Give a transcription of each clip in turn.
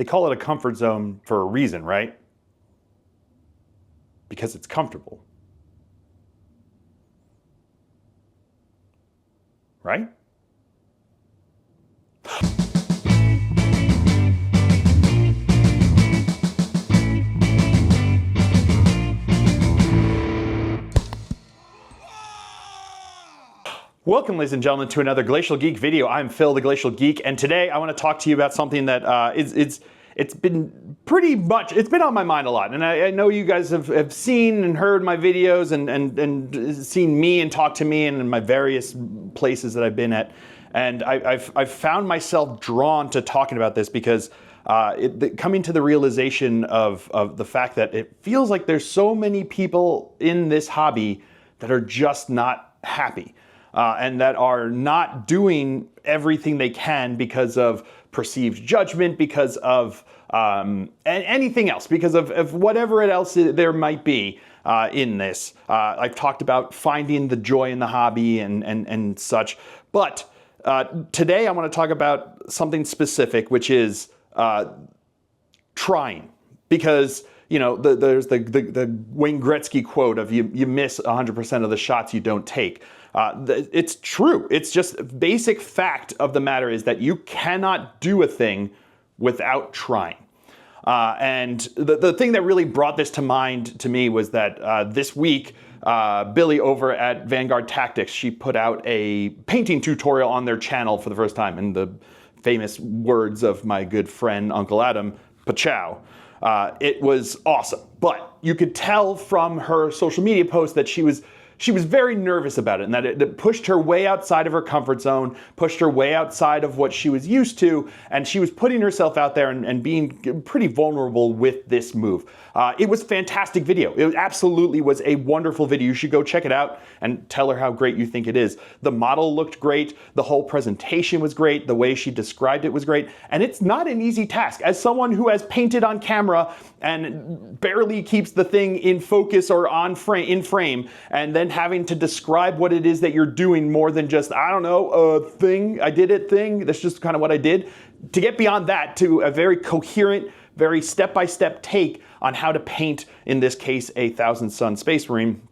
They call it a comfort zone for a reason, right? Because it's comfortable. Right? Welcome, ladies and gentlemen, to another Glacial Geek video. I'm Phil, the Glacial Geek, and today I want to talk to you about something that it's been pretty much, it's been on my mind a lot. And I know you guys have seen and heard my videos and seen me and talked to me in my various places that I've been at. And I've found myself drawn to talking about this because coming to the realization of the fact that it feels like there's so many people in this hobby that are just not happy. And that are not doing everything they can because of perceived judgment, because of anything else, because of whatever else there might be in this. I've talked about finding the joy in the hobby and such. But today I want to talk about something specific, which is trying. Because you know, there's the Wayne Gretzky quote of you miss 100% of the shots you don't take. It's true. It's just basic fact of the matter is that you cannot do a thing without trying. And the thing that really brought this to mind to me was that this week, Billy over at Vanguard Tactics, she put out a painting tutorial on their channel for the first time. In the famous words of my good friend Uncle Adam, pachow. It was awesome, but you could tell from her social media post that she was very nervous about it, and that it pushed her way outside of her comfort zone, pushed her way outside of what she was used to, and she was putting herself out there and being pretty vulnerable with this move. It was a fantastic video. It absolutely was a wonderful video. You should go check it out and tell her how great you think it is. The model looked great. The whole presentation was great. The way she described it was great. And it's not an easy task. As someone who has painted on camera and barely keeps the thing in focus or in frame, and then having to describe what it is that you're doing more than just, I don't know, a thing, I did it thing, that's just kind of what I did. To get beyond that to a very coherent, very step-by-step take on how to paint, in this case, a Thousand Sun Space Marine,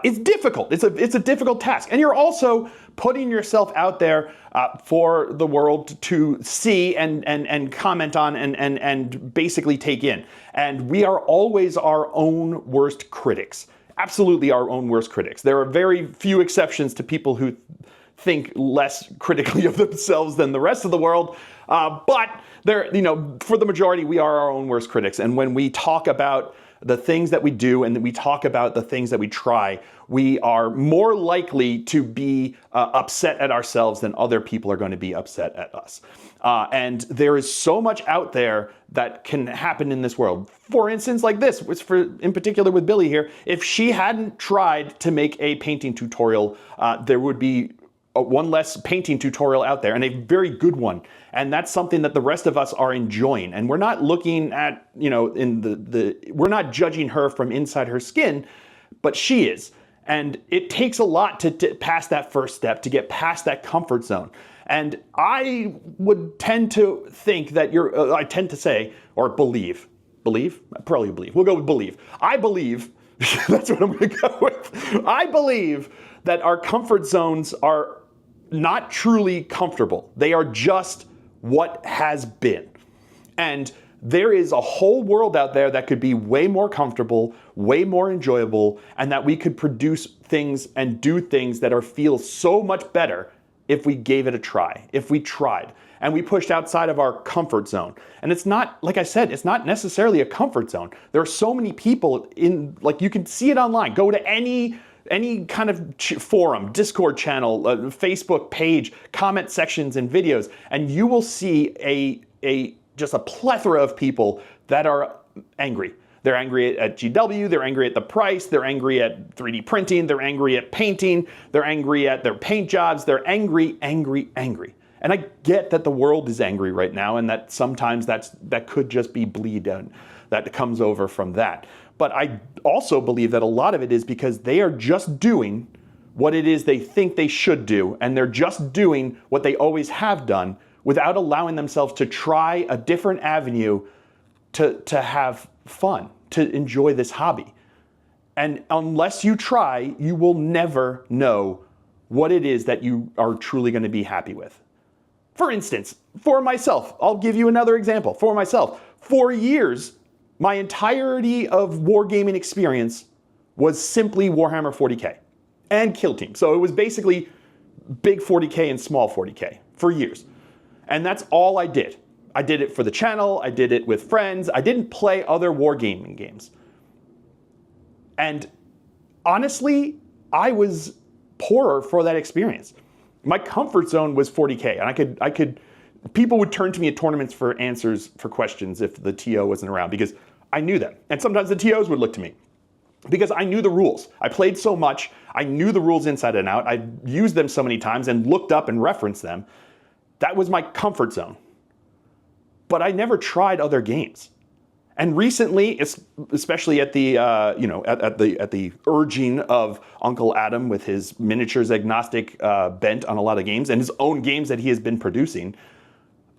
it's difficult. It's a difficult task. And you're also putting yourself out there for the world to see and comment on and basically take in. And we are always our own worst critics. Absolutely our own worst critics. There are very few exceptions to people who think less critically of themselves than the rest of the world. But there, you know, for the majority, we are our own worst critics. And when we talk about the things that we do and we talk about the things that we try, we are more likely to be upset at ourselves than other people are going to be upset at us. And there is so much out there that can happen in this world. For instance, like this, which in particular with Billy here, if she hadn't tried to make a painting tutorial, there would be one less painting tutorial out there, and a very good one. And that's something that the rest of us are enjoying. And we're not looking at, you know, we're not judging her from inside her skin, but she is. And it takes a lot to pass that first step, to get past that comfort zone. And I would tend to think that I tend to say, or believe, probably believe. We'll go with believe. I believe, that's what I'm going to go with. I believe that our comfort zones are not truly comfortable. They are just what has been. And there is a whole world out there that could be way more comfortable, way more enjoyable, and that we could produce things and do things that feel so much better if we gave it a try, if we tried, and we pushed outside of our comfort zone. And it's not, like I said, it's not necessarily a comfort zone. There are so many people like you can see it online. Go to any kind of forum, Discord channel, Facebook page, comment sections and videos, and you will see just a plethora of people that are angry. They're angry at GW, they're angry at the price, they're angry at 3D printing, they're angry at painting, they're angry at their paint jobs, they're angry, angry, angry. And I get that the world is angry right now, and that sometimes that could just be bleed that comes over from that. But I also believe that a lot of it is because they are just doing what it is they think they should do, and they're just doing what they always have done, without allowing themselves to try a different avenue to have fun, to enjoy this hobby. And unless you try, you will never know what it is that you are truly going to be happy with. For instance, for myself, I'll give you another example. For myself, for years, my entirety of wargaming experience was simply Warhammer 40K and Kill Team. So it was basically big 40K and small 40K for years. And that's all I did. I did it for the channel, I did it with friends, I didn't play other wargaming games. And honestly, I was poorer for that experience. My comfort zone was 40K, and people would turn to me at tournaments for answers for questions if the TO wasn't around, because I knew them. And sometimes the TOs would look to me because I knew the rules. I played so much, I knew the rules inside and out. I used them so many times and looked up and referenced them. That was my comfort zone. But I never tried other games. And recently, especially at the at the urging of Uncle Adam with his miniatures agnostic bent on a lot of games and his own games that he has been producing,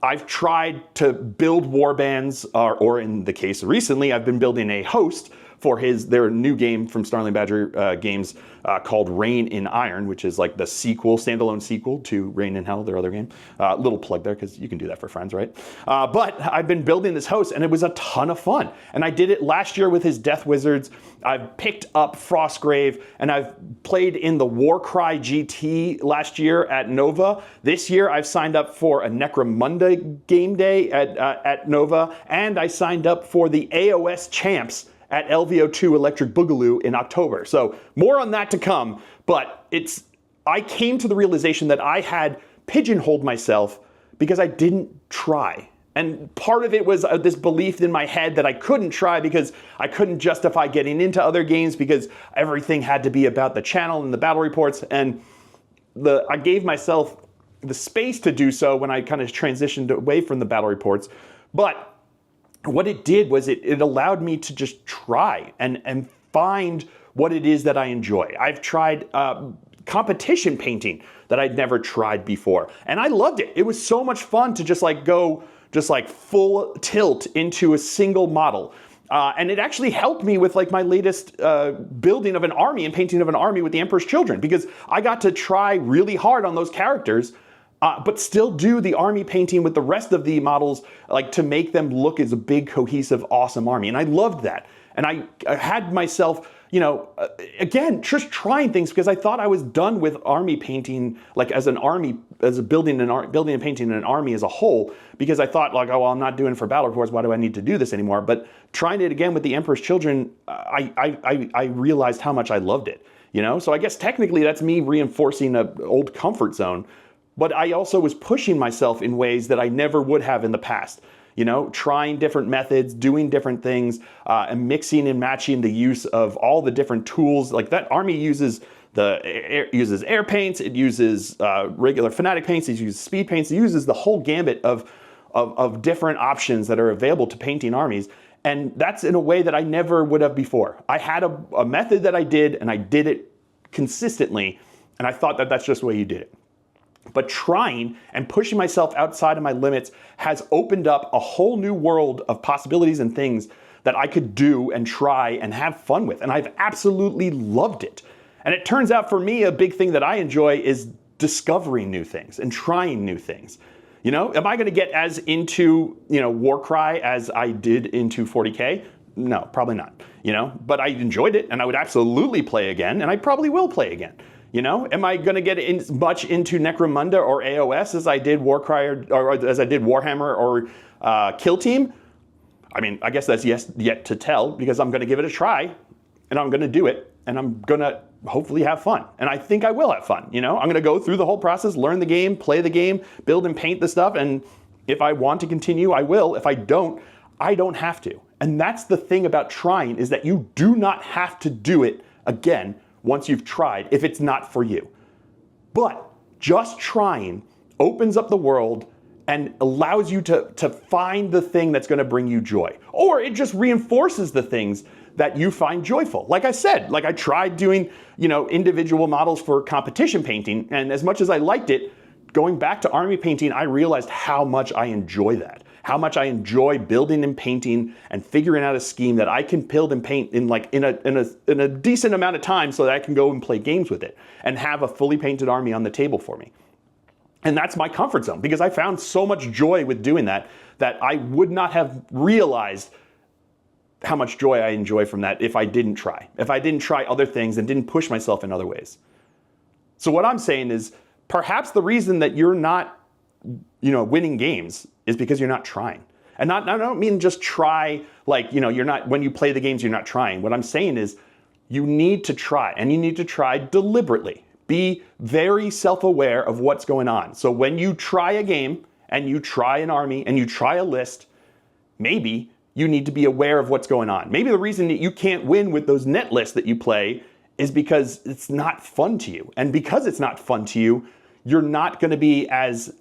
I've tried to build warbands, or in the case recently, I've been building a host for their new game from Starling Badger Games called Rain in Iron, which is like the standalone sequel to Rain in Hell, their other game. Little plug there, because you can do that for friends, right? But I've been building this host, and it was a ton of fun. And I did it last year with his Death Wizards. I've picked up Frostgrave, and I've played in the Warcry GT last year at Nova. This year, I've signed up for a Necromunda game day at Nova, and I signed up for the AOS Champs at LVO2 Electric Boogaloo in October. So more on that to come, but I came to the realization that I had pigeonholed myself because I didn't try. And part of it was this belief in my head that I couldn't try because I couldn't justify getting into other games because everything had to be about the channel and the battle reports. And I gave myself the space to do so when I kind of transitioned away from the battle reports. But what it did was it allowed me to just try and find what it is that I enjoy. I've tried competition painting that I'd never tried before, and I loved it. It was so much fun to just go full tilt into a single model. And it actually helped me with my latest building of an army and painting of an army with the Emperor's Children, because I got to try really hard on those characters, but still do the army painting with the rest of the models, to make them look as a big, cohesive, awesome army. And I loved that. And I had myself, again, just trying things because I thought I was done with army painting, building and painting an army as a whole, because I thought I'm not doing it for battle reports. Why do I need to do this anymore? But trying it again with the Emperor's Children, I realized how much I loved it. So I guess technically that's me reinforcing an old comfort zone. But I also was pushing myself in ways that I never would have in the past. Trying different methods, doing different things, and mixing and matching the use of all the different tools. Like that army uses air paints, it uses regular fanatic paints, it uses speed paints, it uses the whole gambit of different options that are available to painting armies. And that's in a way that I never would have before. I had a method that I did, and I did it consistently, and I thought that that's just the way you did it. But trying and pushing myself outside of my limits has opened up a whole new world of possibilities and things that I could do and try and have fun with. And I've absolutely loved it. And it turns out for me, a big thing that I enjoy is discovering new things and trying new things. Am I going to get as into, Warcry as I did into 40K? No, probably not. But I enjoyed it, and I would absolutely play again, and I probably will play again. Am I going to get as much into Necromunda or AOS as I did Warcry or as I did Warhammer or Kill Team? I mean, I guess that's yet to tell, because I'm going to give it a try, and I'm going to do it, and I'm going to hopefully have fun. And I think I will have fun. I'm going to go through the whole process, learn the game, play the game, build and paint the stuff, and if I want to continue, I will. If I don't have to. And that's the thing about trying, is that you do not have to do it again once you've tried, if it's not for you. But just trying opens up the world and allows you to find the thing that's going to bring you joy. Or it just reinforces the things that you find joyful. Like I said, I tried doing, individual models for competition painting, and as much as I liked it, going back to army painting, I realized how much I enjoy that. How much I enjoy building and painting and figuring out a scheme that I can build and paint in a decent amount of time so that I can go and play games with it and have a fully painted army on the table for me. And that's my comfort zone, because I found so much joy with doing that that I would not have realized how much joy I enjoy from that if I didn't try. If I didn't try other things and didn't push myself in other ways. So what I'm saying is, perhaps the reason that you're not, winning games is because you're not trying. And I don't mean just try like, you're not, when you play the games, you're not trying. What I'm saying is you need to try, and you need to try deliberately. Be very self-aware of what's going on. So when you try a game and you try an army and you try a list, maybe you need to be aware of what's going on. Maybe the reason that you can't win with those net lists that you play is because it's not fun to you. And because it's not fun to you, you're not going to be as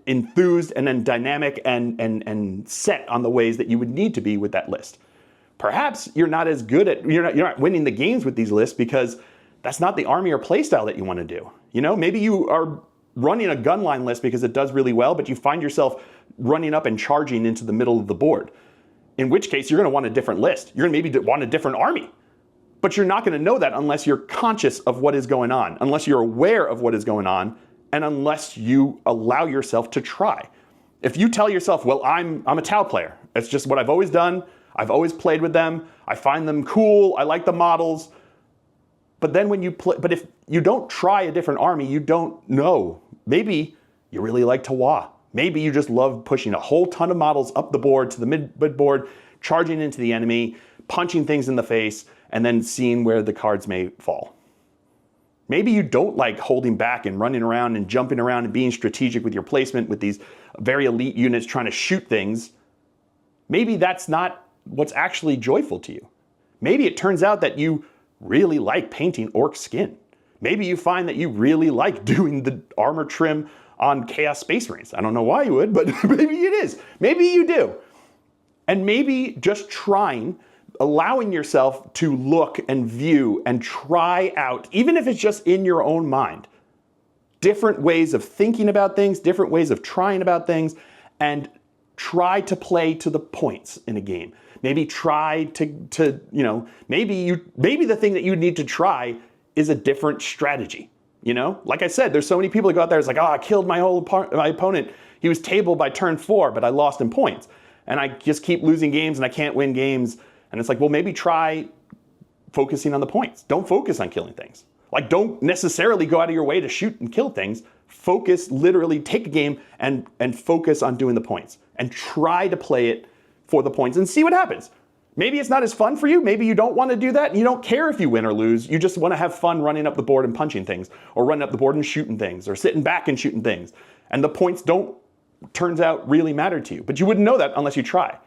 enthused and then dynamic and set on the ways that you would need to be with that list. Perhaps you're not as good at, you're not winning the games with these lists because that's not the army or playstyle that you want to do. Maybe you are running a gunline list because it does really well, but you find yourself running up and charging into the middle of the board. In which case, you're going to want a different list. You're going to maybe want a different army. But you're not going to know that unless you're conscious of what is going on, unless you're aware of what is going on, and unless you allow yourself to try. If you tell yourself, well, I'm a Tau player. It's just what I've always done. I've always played with them. I find them cool. I like the models. But then when you play, but if you don't try a different army, you don't know. Maybe you really like Tawa. Maybe you just love pushing a whole ton of models up the board to the mid board, charging into the enemy, punching things in the face, and then seeing where the cards may fall. Maybe you don't like holding back and running around and jumping around and being strategic with your placement with these very elite units trying to shoot things. Maybe that's not what's actually joyful to you. Maybe it turns out that you really like painting orc skin. Maybe you find that you really like doing the armor trim on Chaos Space Marines. I don't know why you would, but maybe it is. Maybe you do. And maybe just trying, allowing yourself to look and view and try out, even if it's just in your own mind, different ways of thinking about things, different ways of trying about things, and try to play to the points in a game. Maybe try to maybe the thing that you need to try is a different strategy. Like I said, there's so many people that go out there, it's like, I killed my opponent. He was tabled by turn 4, but I lost in points. And I just keep losing games and I can't win games. And it's like, well, maybe try focusing on the points. Don't focus on killing things. Like, don't necessarily go out of your way to shoot and kill things. Focus, literally take a game and focus on doing the points. And try to play it for the points and see what happens. Maybe it's not as fun for you. Maybe you don't want to do that. And you don't care if you win or lose. You just want to have fun running up the board and punching things, or running up the board and shooting things, or sitting back and shooting things. And the points don't, turns out, really matter to you. But you wouldn't know that unless you try.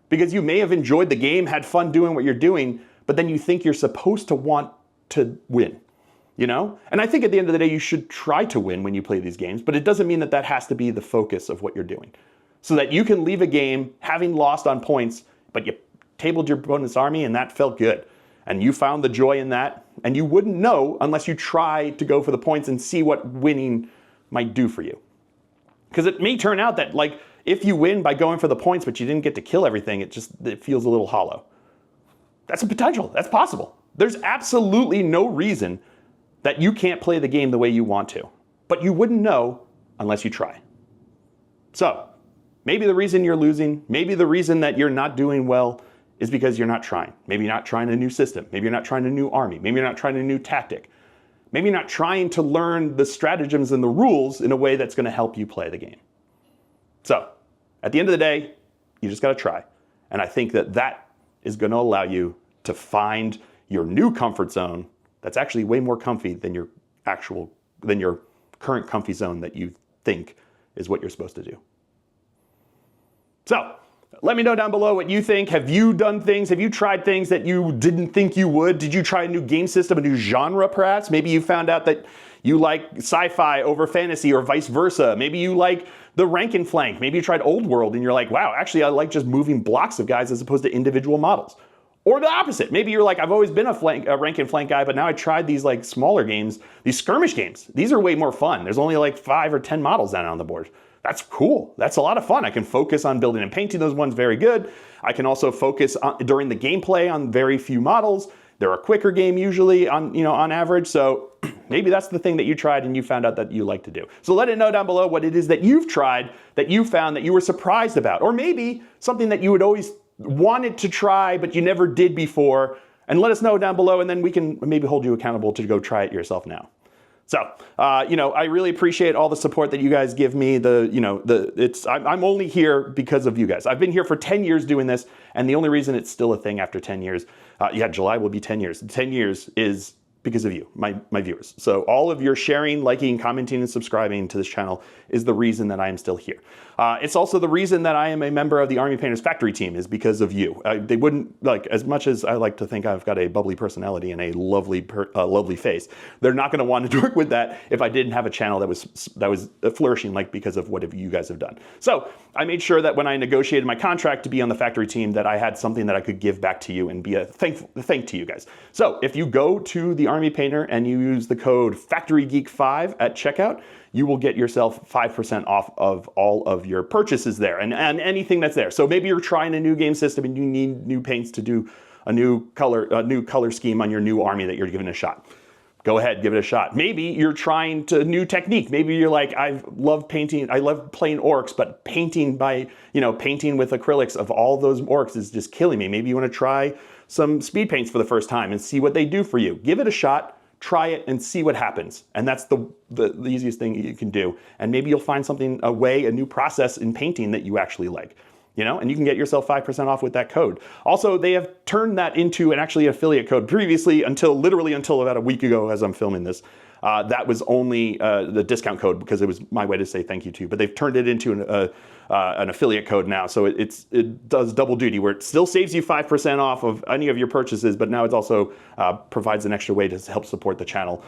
Because you may have enjoyed the game, had fun doing what you're doing, but then you think you're supposed to want to win. And I think at the end of the day, you should try to win when you play these games, but it doesn't mean that that has to be the focus of what you're doing. So that you can leave a game having lost on points, but you tabled your opponent's army and that felt good. And you found the joy in that, and you wouldn't know unless you try to go for the points and see what winning might do for you. Because it may turn out that, like, if you win by going for the points but you didn't get to kill everything, it feels a little hollow. That's a potential. That's possible. There's absolutely no reason that you can't play the game the way you want to. But you wouldn't know unless you try. So, maybe the reason you're losing, maybe the reason that you're not doing well is because you're not trying. Maybe you're not trying a new system. Maybe you're not trying a new army. Maybe you're not trying a new tactic. Maybe you're not trying to learn the stratagems and the rules in a way that's going to help you play the game. So, at the end of the day, you just got to try. And I think that that is going to allow you to find your new comfort zone that's actually way more comfy than your current comfy zone that you think is what you're supposed to do. So, let me know down below what you think. Have you done things? Have you tried things that you didn't think you would? Did you try a new game system, a new genre perhaps? Maybe you found out that you like sci-fi over fantasy or vice versa. Maybe you like the rank and flank. Maybe you tried Old World and you're like, wow, actually I like just moving blocks of guys as opposed to individual models. Or the opposite. Maybe you're like, I've always been a rank and flank guy, but now I tried these like smaller games, these skirmish games. These are way more fun. There's only like 5 or 10 models down on the board. That's cool. That's a lot of fun. I can focus on building and painting those ones very good. I can also focus during the gameplay on very few models. They're a quicker game usually on average. So maybe that's the thing that you tried and you found out that you like to do. So let it know down below what it is that you've tried, that you found that you were surprised about, or maybe something that you would always wanted to try but you never did before, and let us know down below, and then we can maybe hold you accountable to go try it yourself now. So, I really appreciate all the support that you guys give me. I'm only here because of you guys. I've been here for 10 years doing this, and the only reason it's still a thing after 10 years, July will be 10 years. 10 years is because of you, my viewers. So all of your sharing, liking, commenting, and subscribing to this channel is the reason that I am still here. It's also the reason that I am a member of the Army Painters Factory team, is because of you. They wouldn't, as much as I like to think I've got a bubbly personality and a lovely face, they're not going to want to work with that if I didn't have a channel that was flourishing, because of what you guys have done. So I made sure that when I negotiated my contract to be on the factory team, that I had something that I could give back to you and be a thank to you guys. So if you go to the Army Painter and you use the code FactoryGeek5 at checkout, you will get yourself 5% off of all of your purchases there and anything that's there. So maybe you're trying a new game system and you need new paints to do a new color scheme on your new army that you're giving a shot. Go ahead, give it a shot. Maybe you're trying a new technique. Maybe you're like, I love playing orcs, but painting with acrylics of all those orcs is just killing me. Maybe you want to try some speed paints for the first time and see what they do for you. Give it a shot. Try it and see what happens. And that's the easiest thing you can do. And maybe you'll find a new process in painting that you actually like. And you can get yourself 5% off with that code. Also, they have turned that into an actually affiliate code. Previously, literally until about a week ago as I'm filming this, that was only the discount code because it was my way to say thank you to you. But they've turned it into an affiliate code now. So it does double duty, where it still saves you 5% off of any of your purchases, but now it also provides an extra way to help support the channel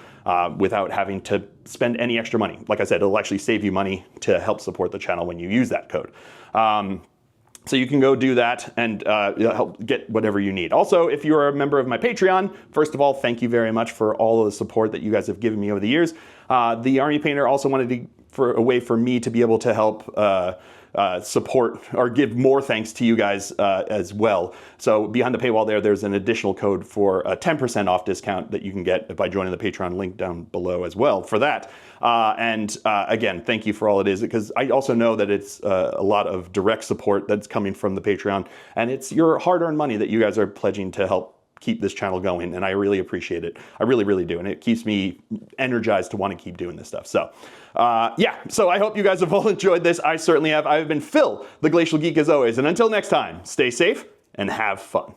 without having to spend any extra money. Like I said, it'll actually save you money to help support the channel when you use that code. So you can go do that and help get whatever you need. Also, if you're a member of my Patreon, first of all, thank you very much for all of the support that you guys have given me over the years. The Army Painter also wanted a way for me to be able to help support or give more thanks to you guys as well. So behind the paywall there's an additional code for a 10% off discount that you can get by joining the Patreon, link down below as well for that. Again, thank you for all it is, because I also know that it's a lot of direct support that's coming from the Patreon, and it's your hard-earned money that you guys are pledging to help keep this channel going, and I really appreciate it. I really, really do, and it keeps me energized to want to keep doing this stuff. So, so I hope you guys have all enjoyed this. I certainly have. I've been Phil, the Glacial Geek, as always, and until next time, stay safe and have fun.